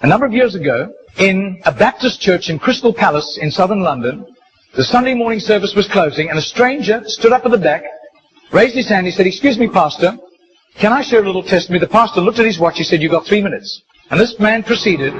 A number of years ago, in a Baptist church in Crystal Palace in southern London, the Sunday morning service was closing, and a stranger stood up at the back, raised his hand, he said, "Excuse me, Pastor, can I share a little testimony?" The pastor looked at his watch, he said, "You've got 3 minutes." And this man proceeded.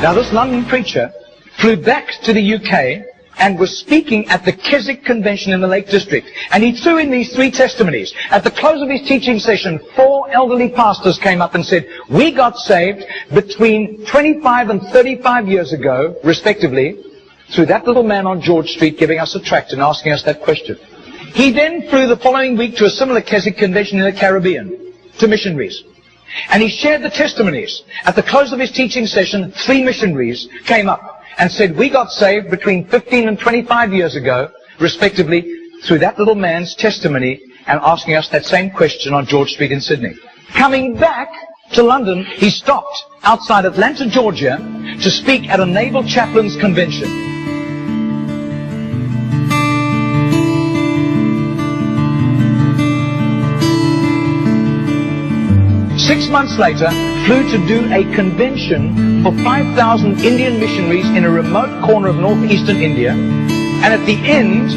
Now this London preacher flew back to the UK and was speaking at the Keswick Convention in the Lake District. And he threw in these 3 testimonies. At the close of his teaching session, 4 elderly pastors came up and said, "We got saved between 25 and 35 years ago, respectively, through that little man on George Street giving us a tract and asking us that question." He then flew the following week to a similar Keswick Convention in the Caribbean, to missionaries. And he shared the testimonies. At the close of his teaching session, 3 missionaries came up and said, "We got saved between 15 and 25 years ago, respectively, through that little man's testimony and asking us that same question on George Street in Sydney." Coming back to London, he stopped outside Atlanta, Georgia, to speak at a naval chaplains convention. 6 months later, flew to do a convention for 5,000 Indian missionaries in a remote corner of northeastern India. And at the end,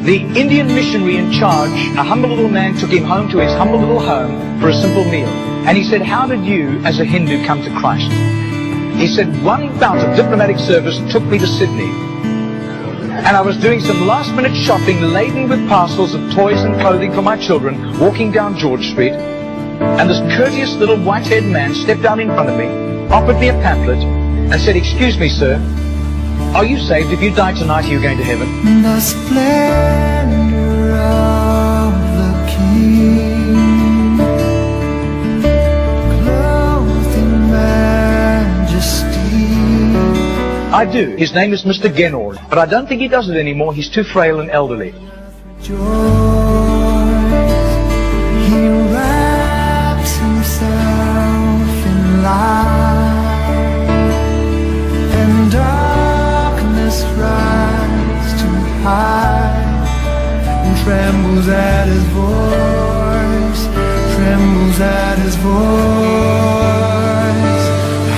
the Indian missionary in charge, a humble little man, took him home to his humble little home for a simple meal. And he said, "How did you, as a Hindu, come to Christ?" He said, "One bout of diplomatic service took me to Sydney. And I was doing some last-minute shopping laden with parcels of toys and clothing for my children, walking down George Street. And this courteous little white-haired man stepped out in front of me, offered me a pamphlet, and said, 'Excuse me, sir, are you saved? If you die tonight, are you going to heaven?'" The splendor of the King, clothed in majesty. I do. His name is Mr. Genor, but I don't think he does it anymore. He's too frail and elderly. Joy, he wraps himself in light, and darkness rises to hide, and trembles at his voice, trembles at his voice.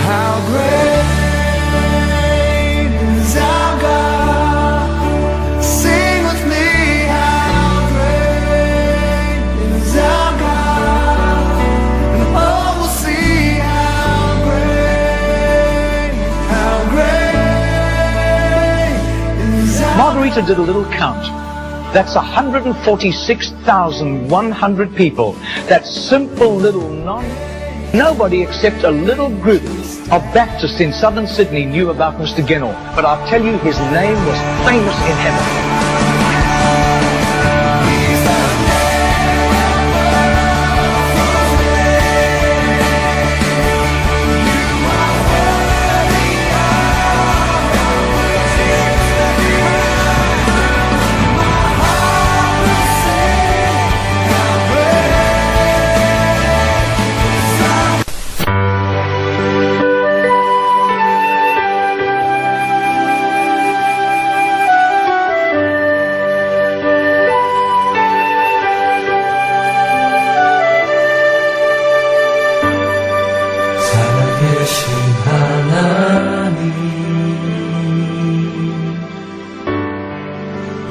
How great is our God? Sing with me, how great is our God? And all will see how great is our God. Margarita did a little count. That's 146,100 people. That simple little nobody except a little group of Baptists in southern Sydney knew about Mr. Genor. But I'll tell you, his name was famous in heaven. 살아계신 하나님,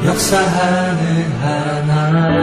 역사하는 하나님,